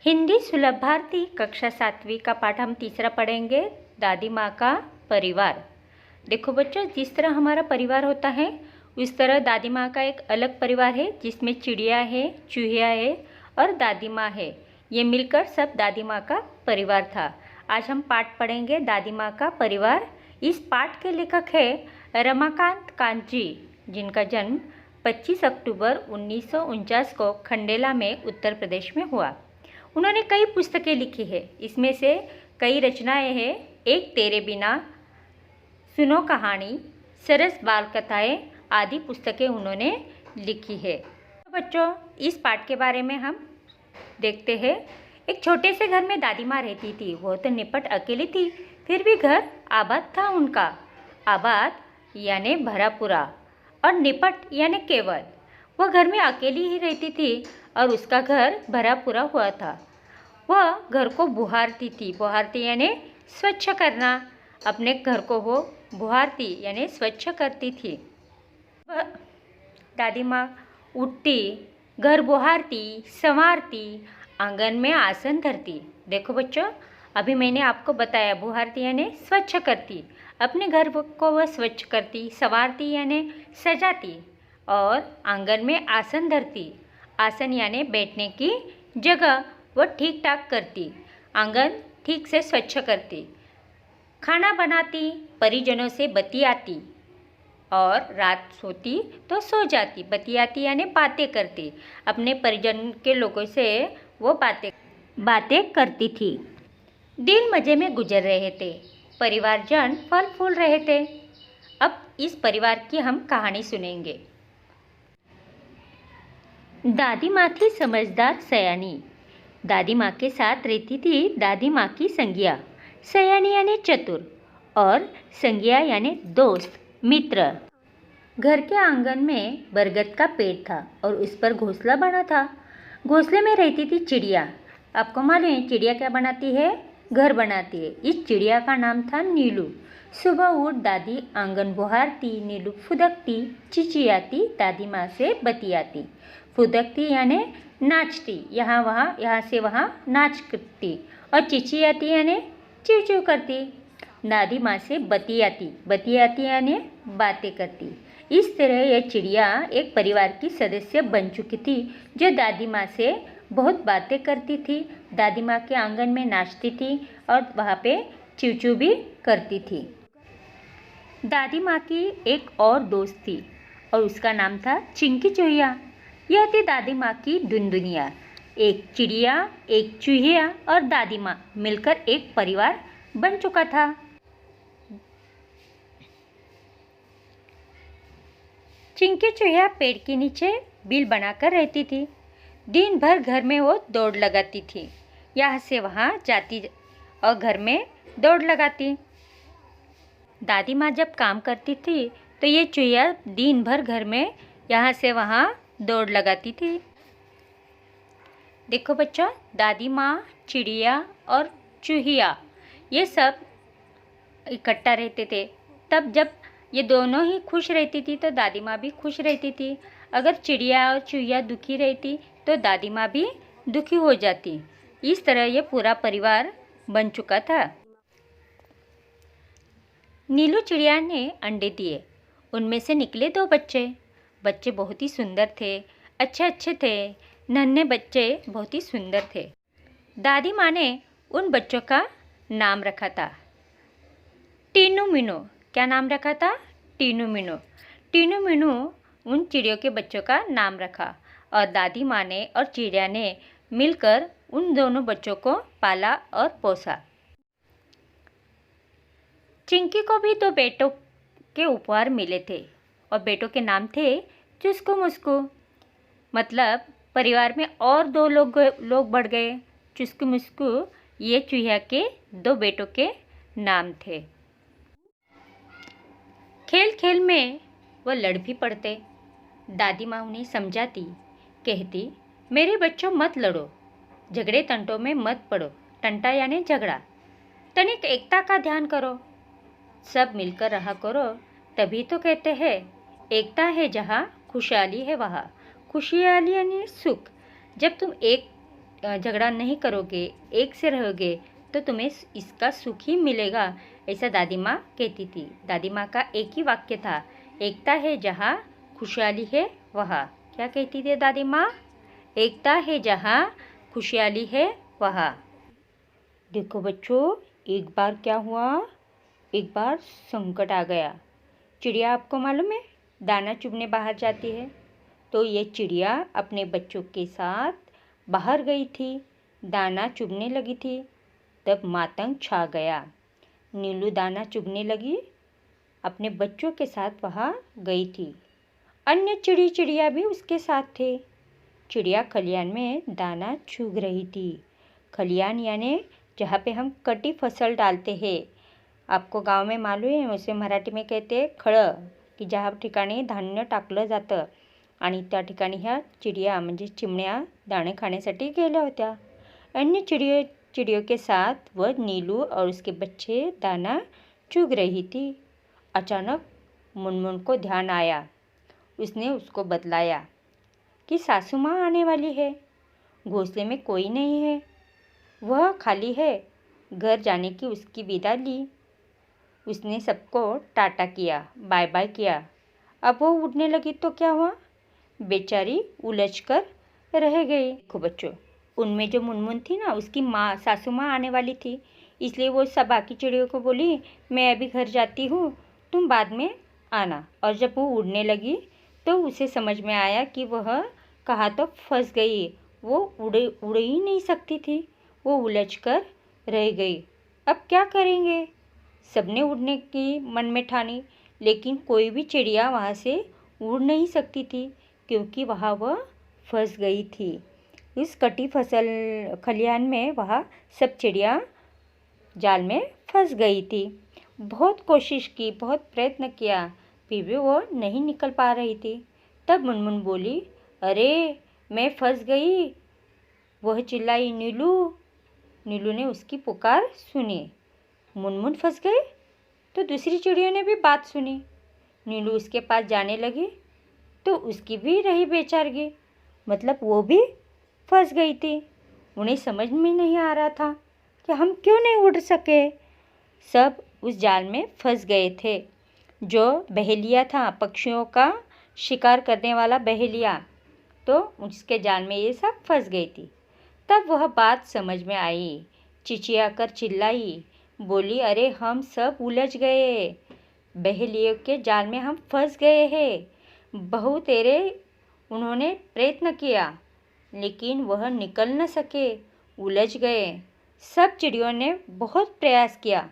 हिंदी सुलभ भारती कक्षा 7वीं का पाठ हम तीसरा पढ़ेंगे, दादी माँ का परिवार। देखो बच्चों, जिस तरह हमारा परिवार होता है उस तरह दादी माँ का एक अलग परिवार है, जिसमें चिड़िया है, चूहिया है और दादी माँ है। ये मिलकर सब दादी माँ का परिवार था। आज हम पाठ पढ़ेंगे दादी माँ का परिवार। इस पाठ के लेखक है रमाकांत कांजी, जिनका जन्म 25 अक्टूबर 1949 को खंडेला में उत्तर प्रदेश में हुआ। उन्होंने कई पुस्तकें लिखी है, इसमें से कई रचनाएं हैं। एक तेरे बिना, सुनो कहानी, सरस बाल कथाएं आदि पुस्तकें उन्होंने लिखी है। तो बच्चों, इस पाठ के बारे में हम देखते हैं। एक छोटे से घर में दादी माँ रहती थी। वो तो निपट अकेली थी, फिर भी घर आबाद था उनका। आबाद यानी भरा पूरा और निपट यानी केवल। वह घर में अकेली ही रहती थी और उसका घर भरा पूरा हुआ था। वह घर को बुहारती थी। बुहारती यानी स्वच्छ करना। अपने घर को वो बुहारती यानी स्वच्छ करती थी। वह दादी माँ उठती, घर बुहारती, संवारती, आंगन में आसन धरती। देखो बच्चों, अभी मैंने आपको बताया, बुहारती यानी स्वच्छ करती। अपने घर को वह स्वच्छ करती, संवारती यानी सजाती और आंगन में आसन धरती। आसन यानी बैठने की जगह वह ठीक ठाक करती। आंगन ठीक से स्वच्छ करती। खाना बनाती, परिजनों से बतियाती और रात सोती तो सो जाती। बतियाती यानी बातें करती। अपने परिजन के लोगों से वो बातें करती थी। दिन मज़े में गुजर रहे थे। परिवारजन फल फूल रहे थे। अब इस परिवार की हम कहानी सुनेंगे। दादी माँ थी समझदार सयानी। दादी माँ के साथ रहती थी दादी माँ की संगिया। सयानी यानी चतुर और संगिया यानी दोस्त, मित्र। घर के आंगन में बरगद का पेड़ था और उस पर घोंसला बना था। घोंसले में रहती थी चिड़िया। आपको मालूम है चिड़िया क्या बनाती है? घर बनाती है। इस चिड़िया का नाम था नीलू। सुबह उठ दादी आंगन बुहारती, नीलू फुदकती, चिचियाती, दादी माँ से बतियाती। फुदकती यानी नाचती, यहाँ से वहाँ नाच करती और चिचियाती यानी चिव चिव करती। दादी माँ से बतियाती यानी बातें करती। इस तरह यह चिड़िया एक परिवार की सदस्य बन चुकी थी, जो दादी माँ से बहुत बातें करती थी, दादी माँ के आंगन में नाचती थी और वहाँ पे चिव चिव भी करती थी। दादी माँ की एक और दोस्त थी और उसका नाम था चिंकी चूहिया। यह थी दादी माँ की दुनिया। एक चिड़िया, एक चूहिया और दादी माँ मिलकर एक परिवार बन चुका था। चिंकी चूहिया पेड़ के नीचे बिल बनाकर रहती थी। दिन भर घर में वो दौड़ लगाती थी, यहाँ से वहाँ जाती और घर में दौड़ लगाती। दादी माँ जब काम करती थी तो ये चूहिया दिन भर घर में यहाँ से वहाँ दौड़ लगाती थी। देखो बच्चों, दादी माँ, चिड़िया और चूहिया ये सब इकट्ठा रहते थे। तब जब ये दोनों ही खुश रहती थी तो दादी माँ भी खुश रहती थी। अगर चिड़िया और चूहिया दुखी रहती तो दादी माँ भी दुखी हो जाती। इस तरह ये पूरा परिवार बन चुका था। नीलू चिड़िया ने अंडे दिए। उनमें से निकले 2 बच्चे। बच्चे बहुत ही सुंदर थे, अच्छे थे। नन्हे बच्चे बहुत ही सुंदर थे। दादी माँ ने उन बच्चों का नाम रखा था टीनू मीनू। क्या नाम रखा था? टीनू मीनू। टीनू मीनू उन चिड़ियों के बच्चों का नाम रखा और दादी माँ ने और चिड़िया ने मिलकर उन दोनों बच्चों को पाला और पोसा। चिंकी को भी 2 बेटों के उपहार मिले थे और बेटों के नाम थे चुस्कू मुस्कू। मतलब परिवार में और 2 लोग बढ़ गए। चुस्कू मुस्कू ये चूहिया के 2 बेटों के नाम थे। खेल खेल में वो लड़ भी पड़ते। दादी माँ उन्हें समझाती, कहती, मेरे बच्चों मत लड़ो, झगड़े तंटों में मत पड़ो। टंटा यानी झगड़ा। तनिक एकता का ध्यान करो, सब मिलकर रहा करो, तभी तो कहते हैं एकता है जहाँ खुशहाली है वहाँ। खुशहाली यानी सुख। जब तुम एक झगड़ा नहीं करोगे, एक से रहोगे तो तुम्हें इसका सुख ही मिलेगा, ऐसा दादी माँ कहती थी। दादी माँ का एक ही वाक्य था, एकता है जहाँ खुशहाली है वहाँ। क्या कहती थी दादी माँ? एकता है जहाँ खुशहाली है वहाँ। देखो बच्चों, एक बार क्या हुआ, एक बार संकट आ गया। चिड़िया आपको मालूम है दाना चुगने बाहर जाती है, तो ये चिड़िया अपने बच्चों के साथ बाहर गई थी, दाना चुगने लगी थी। तब मातंग छा गया। नीलू दाना चुगने लगी, अपने बच्चों के साथ वहाँ गई थी। अन्य चिड़िया भी उसके साथ थे। चिड़िया खलियान में दाना चुग रही थी। खलियान यानी जहाँ पे हम कटी फसल डालते हैं। आपको गाव में मालूम आहे, उसे मराठी में कहते खळं, की ज्या ठिकाणी धान्य टाकलं जातं आणि त्या ठिकाणी ह्या चिड़िया म्हणजे चिमण्या दाणे खाण्यासाठी गेल्या होत्या। अन्य चिड़ियों के साथ वह नीलू और उसके बच्चे दाना चुग रही थी। अचानक मुनमुन को ध्यान आया। उसने उसको बतलाया कि सासू माँ आने वाली है, घोंसले में कोई नहीं है, वह खाली है। घर जाने की उसकी विदा ली। उसने सबको टाटा किया, बाय बाय किया। अब वो उड़ने लगी तो क्या हुआ, बेचारी उलझकर रह गई। देखो बच्चों, उनमें जो मुनमुन थी ना, उसकी माँ सासू माँ आने वाली थी, इसलिए वो सब बाकी चिड़ियों को बोली मैं अभी घर जाती हूँ, तुम बाद में आना। और जब वो उड़ने लगी तो उसे समझ में आया कि वह कहाँ तो फंस गई। वो उड़ ही नहीं सकती थी, वो उलझकर रह गई। अब क्या करेंगे? सबने उड़ने की मन में ठानी, लेकिन कोई भी चिड़िया वहाँ से उड़ नहीं सकती थी, क्योंकि वहाँ वह फंस गई थी। इस कटी फसल खलिहान में वहाँ सब चिड़िया जाल में फंस गई थी। बहुत कोशिश की, बहुत प्रयत्न किया, फिर भी वो नहीं निकल पा रही थी। तब मुनमुन बोली, अरे मैं फंस गई। वह चिल्लाई, नीलू। नीलू ने उसकी पुकार सुनी। मुनमुन फंस गई तो दूसरी चिड़ियों ने भी बात सुनी। नीलू उसके पास जाने लगी तो उसकी भी रही बेचारगी, मतलब वो भी फंस गई थी। उन्हें समझ में नहीं आ रहा था कि हम क्यों नहीं उड़ सके। सब उस जाल में फंस गए थे, जो बहेलिया था, पक्षियों का शिकार करने वाला बहेलिया, तो उसके जाल में ये सब फंस गई थी। तब वह बात समझ में आई, चिचियाकर चिल्लाई, बोली, अरे हम सब उलझ गए, बहेलियों के जाल में हम फंस गए हैं। बहू तेरे उन्होंने प्रयत्न किया, लेकिन वह निकल न सके, उलझ गए। सब चिड़ियों ने बहुत प्रयास किया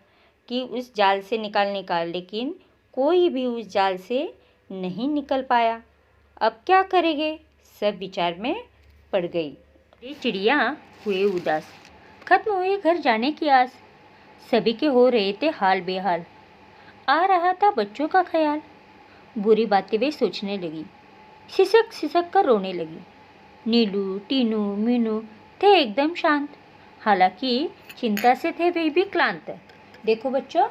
कि उस जाल से निकालने का, लेकिन कोई भी उस जाल से नहीं निकल पाया। अब क्या करेंगे? सब विचार में पड़ गई। ये चिड़िया हुए उदास, खत्म हुए घर जाने की आस। सभी के हो रहे थे हाल बेहाल। आ रहा था बच्चों का ख्याल। बुरी बातें वे सोचने लगी, सिसक सिसक कर रोने लगी। नीलू, टीनू, मीनू थे एकदम शांत, हालांकि चिंता से थे वे भी क्लांत। देखो बच्चों,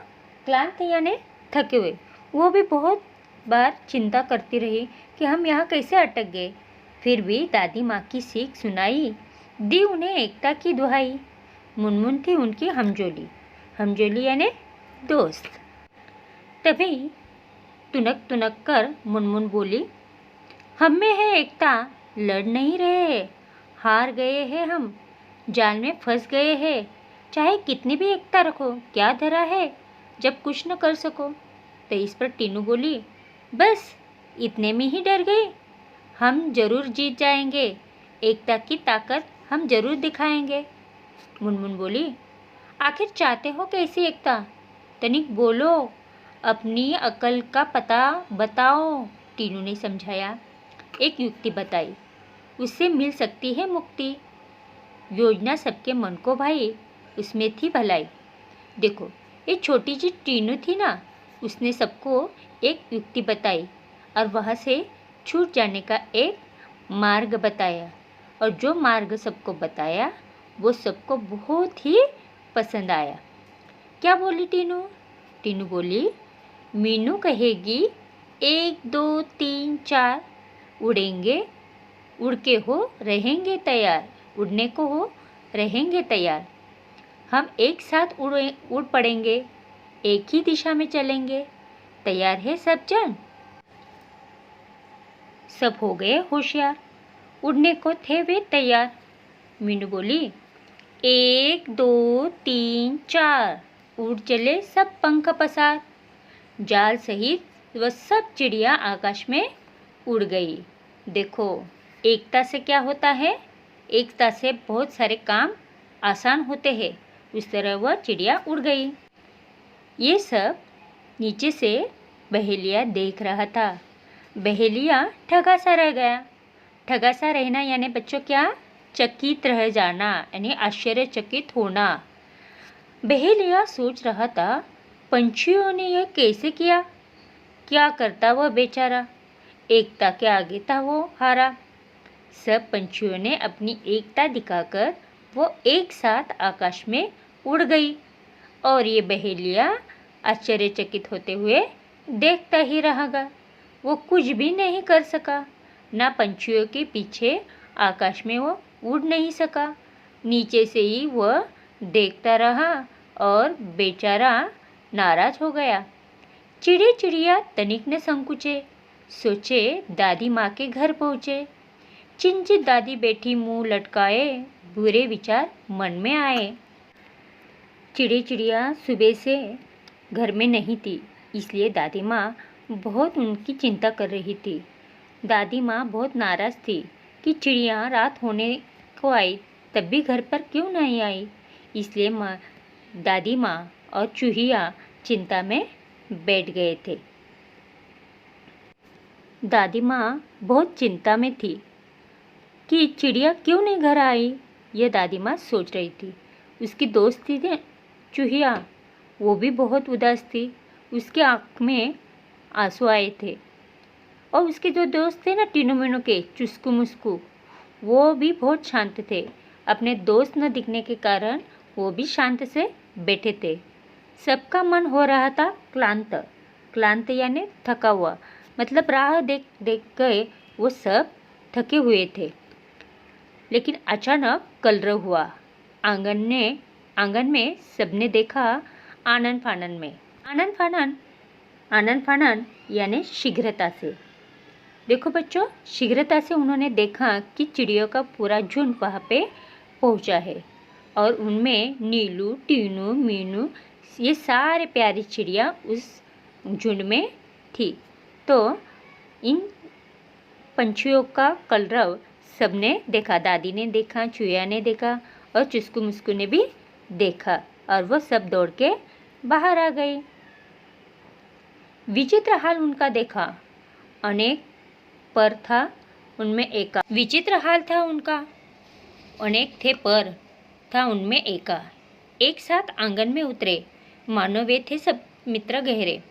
क्लांत यानी थके हुए। वो भी बहुत बार चिंता करती रही कि हम यहाँ कैसे अटक गए। फिर भी दादी माँ की सीख सुनाई, दी उन्हें एकता की दुहाई। मुनमुन थी उनकी हमजोली, हमजोली यानी दोस्त। तभी तुनक तुनक कर मुनमुन बोली, हम में है एकता, लड़ नहीं रहे, हार गए हैं हम, जाल में फंस गए हैं। चाहे कितनी भी एकता रखो, क्या धरा है जब कुछ न कर सको। तो इस पर टीनू बोली, बस इतने में ही डर गए, हम जरूर जीत जाएंगे, एकता की ताकत हम जरूर दिखाएंगे। मुनमुन बोली, आखिर चाहते हो कैसी एकता? तनिक बोलो, अपनी अकल का पता बताओ। टीनू ने समझाया, एक युक्ति बताई, उससे मिल सकती है मुक्ति। योजना सबके मन को भाई, उसमें थी भलाई। देखो, एक छोटी सी टीनू थी ना, उसने सबको एक युक्ति बताई और वहाँ से छूट जाने का एक मार्ग बताया। और जो मार्ग सबको बताया वो सबको बहुत ही पसंद आया। क्या बोली टीनू? टीनू बोली, मीनू कहेगी 1 2 3 4, उड़ेंगे, उड़ के हो रहेंगे तैयार, उड़ने को हो रहेंगे तैयार। हम एक साथ उड़ पड़ेंगे, एक ही दिशा में चलेंगे। तैयार है सब जन? सब हो गए होशियार, उड़ने को थे वे तैयार। मीनू बोली, 1 2 3 4, उड़ चले सब पंख पसार। जाल सहित वह सब चिड़िया आकाश में उड़ गई। देखो, एकता से क्या होता है? एकता से बहुत सारे काम आसान होते हैं। उस तरह वह चिड़िया उड़ गई। ये सब नीचे से बहेलिया देख रहा था। बहेलिया ठगा सा रह गया। ठगा सा रहना यानी बच्चों क्या? चकित रह जाना, यानी आश्चर्यचकित होना। बहेलिया सोच रहा था, पंछियों ने यह कैसे किया? क्या करता वह बेचारा? एकता के आगे था वो हारा। सब पंछियों ने अपनी एकता दिखाकर वो एक साथ आकाश में उड़ गई और ये बहेलिया आश्चर्यचकित होते हुए देखता ही रहा। वो कुछ भी नहीं कर सका। ना पंछियों के पीछे आकाश में वो उड़ नहीं सका। नीचे से ही वह देखता रहा और बेचारा नाराज हो गया। चिड़ी चिड़िया तनिक न संकुचे, सोचे दादी माँ के घर पहुँचे। चिंचित दादी बैठी मुंह लटकाए, बुरे विचार मन में आए। चिड़ी चिड़िया सुबह से घर में नहीं थी, इसलिए दादी माँ बहुत उनकी चिंता कर रही थी। दादी माँ बहुत नाराज़ थी कि चिड़िया रात होने को आई तब भी घर पर क्यों नहीं आई। इसलिए दादी माँ और चूहिया चिंता में बैठ गए थे। दादी माँ बहुत चिंता में थी कि चिड़िया क्यों नहीं घर आई। यह दादी माँ सोच रही थी। उसकी दोस्त थी चूहिया, वो भी बहुत उदास थी। उसके आँख में आंसू आए थे। और उसके जो दोस्त थे ना टीनू मीनू के चुस्कू मुस्कू, वो भी बहुत शांत थे। अपने दोस्त न दिखने के कारण वो भी शांत से बैठे थे। सबका मन हो रहा था क्लांत। क्लांत यानी थका हुआ, मतलब राह देख देख गए वो सब थके हुए थे। लेकिन अचानक कलरव हुआ। आंगन में सबने देखा आनन फानन में। आनन फानन यानी शीघ्रता से। देखो बच्चों, शीघ्रता से उन्होंने देखा कि चिड़ियों का पूरा झुंड वहाँ पे पहुँचा है और उनमें नीलू, टीनू, मीनू, ये सारे प्यारी चिड़िया उस झुंड में थी। तो इन पंछियों का कलरव सबने देखा। दादी ने देखा, चूहिया ने देखा और चुस्कू मुस्कू ने भी देखा और वो सब दौड़ के बाहर आ गए। विचित्र हाल उनका देखा। अनेक पर था उनमें एका। विचित्र हाल था उनका। अनेक थे पर था उनमें एका। एक साथ आंगन में उतरे, मानो वे थे सब मित्र गहरे।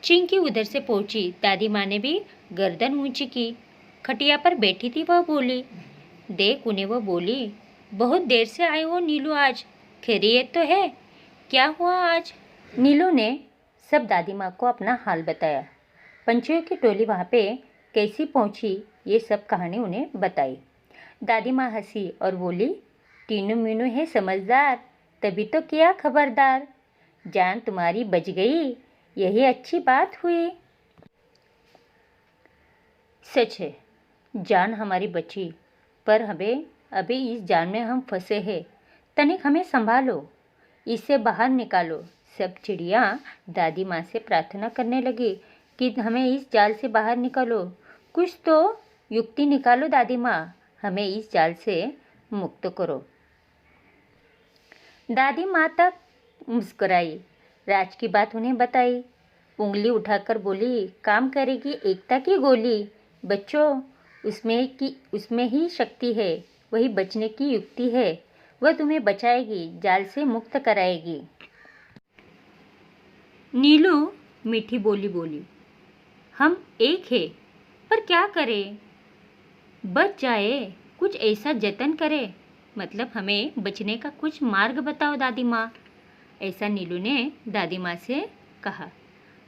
चिंकी उधर से पहुंची। दादी माँ ने भी गर्दन ऊंची की। खटिया पर बैठी थी वह बोली। देख उन्हें वो बोली, बहुत देर से आए हो नीलू, आज खैरियत तो है? क्या हुआ आज? नीलू ने सब दादी माँ को अपना हाल बताया। पंछियों की टोली वहाँ पे कैसी पहुँची, ये सब कहानी उन्हें बताई। दादी माँ हंसी और बोली, टीनू मीनू है समझदार, तभी तो किया खबरदार। जान तुम्हारी बच गई, यही अच्छी बात हुई। सच है, जान हमारी बची, पर हमें अभी इस जाल में हम फंसे हैं। तनिक हमें संभालो, इससे बाहर निकालो। सब चिड़िया दादी माँ से प्रार्थना करने लगी कि हमें इस जाल से बाहर निकालो। कुछ तो युक्ति निकालो दादी माँ, हमें इस जाल से मुक्त करो। दादी माँ तक मुस्कुराई, राज की बात उन्हें बताई। उंगली उठाकर बोली, काम करेगी एकता की गोली। बच्चों, उसमें ही शक्ति है, वही बचने की युक्ति है। वह तुम्हें बचाएगी, जाल से मुक्त कराएगी। नीलू मीठी बोली बोली, हम एक है, पर क्या करें? बच जाए, कुछ ऐसा जतन करे, मतलब हमें बचने का कुछ मार्ग बताओ दादी माँ। ऐसा नीलू ने दादी माँ से कहा।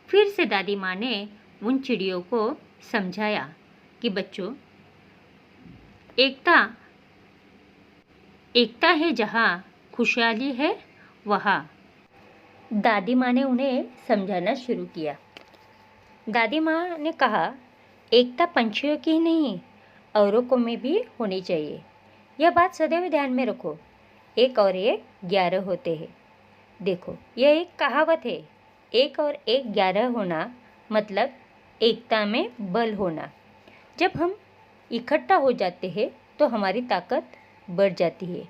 फिर से दादी माँ ने उन चिड़ियों को समझाया कि बच्चों, एकता है जहाँ, खुशहाली है वहाँ। दादी माँ ने उन्हें समझाना शुरू किया। दादी माँ ने कहा, एकता पंछियों की ही नहीं, औरों को में भी होनी चाहिए। यह बात सदैव ध्यान में रखो। एक और एक 11 होते हैं। देखो, यह एक कहावत है। एक और एक 11 होना मतलब एकता में बल होना। जब हम इकट्ठा हो जाते हैं तो हमारी ताकत बढ़ जाती है।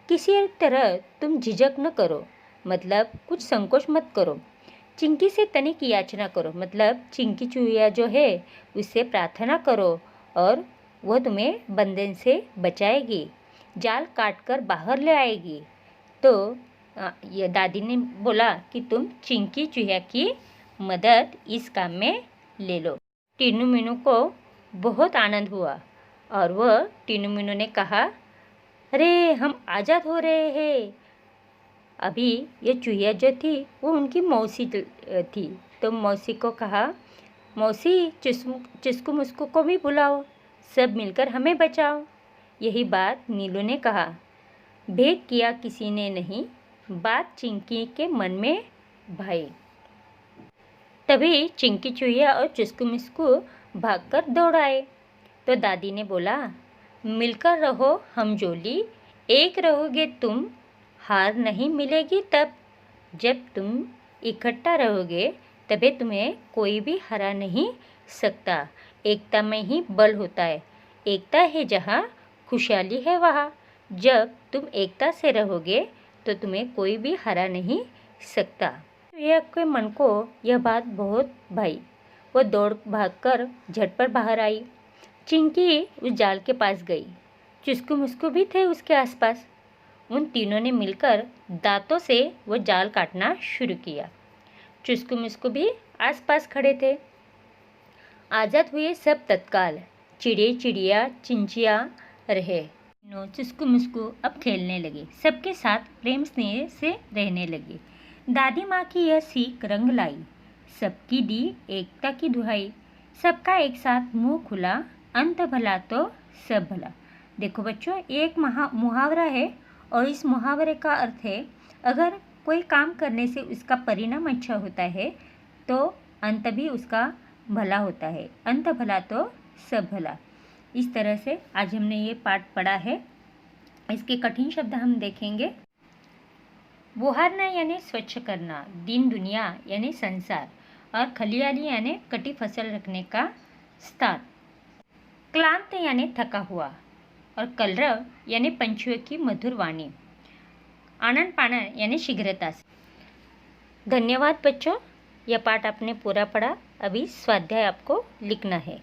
किसी एक तरह तुम झिझक न करो, मतलब कुछ संकोच मत करो। चिंकी से तनिक याचना करो, मतलब चिंकी चूहिया जो है उससे प्रार्थना करो और वह तुम्हें बंधन से बचाएगी, जाल काटकर बाहर ले आएगी। तो ये दादी ने बोला कि तुम चिंकी चूहिया की मदद इस काम में ले लो। टीनू मीनू को बहुत आनंद हुआ और वह टीनू मीनू ने कहा, अरे हम आज़ाद हो रहे हैं। अभी ये चूहिया जो थी वो उनकी मौसी थी, तो मौसी को कहा, मौसी चुस्कू मुस्कू को भी बुलाओ, सब मिलकर हमें बचाओ। यही बात नीलू ने कहा। भेद किया किसी ने नहीं, बात चिंकी के मन में भाई। तभी चिंकी चूहिया और चुस्कू मुस्कू भागकर दौड़ आए। तो दादी ने बोला, मिलकर रहो हमजोली, एक रहोगे तुम, हार नहीं मिलेगी तब। जब तुम इकट्ठा रहोगे तभी तुम्हें कोई भी हरा नहीं सकता। एकता में ही बल होता है। एकता है जहाँ, खुशहाली है वहाँ। जब तुम एकता से रहोगे तो तुम्हें कोई भी हरा नहीं सकता। यह के मन को यह बात बहुत भाई। वो दौड़ भागकर झटपट बाहर आई। चिंकी उस जाल के पास गई। चुस्कू मुस्कू भी थे उसके आसपास। उन तीनों ने मिलकर दांतों से वो जाल काटना शुरू किया। चुस्कू मुस्कू भी आसपास खड़े थे। आज़ाद हुए सब तत्काल, चिड़े चिड़िया चिंचिया रहे। चुस्कू मुस्कू अब खेलने लगे, सबके साथ प्रेम स्नेह से रहने लगे। दादी माँ की यह सीख रंग लाई, सबकी दी एकता की दुहाई। सबका एक साथ मुंह खुला, अंत भला तो सब भला। देखो बच्चों, ये एक मुहावरा है और इस मुहावरे का अर्थ है, अगर कोई काम करने से उसका परिणाम अच्छा होता है तो अंत भी उसका भला होता है। अंत भला तो सब भला। इस तरह से आज हमने ये पाठ पढ़ा है। इसके कठिन शब्द हम देखेंगे। बुहारना यानी स्वच्छ करना, दीन दुनिया यानी संसार, और खलियाली यानी कटी फसल रखने का स्थान। क्लांत यानी थका हुआ, और कलरव यानी पंछियों की मधुर वाणी। आनन पानन यानी शीघ्रता से। धन्यवाद बच्चों, यह पाठ आपने पूरा पढ़ा। अभी स्वाध्याय आपको लिखना है।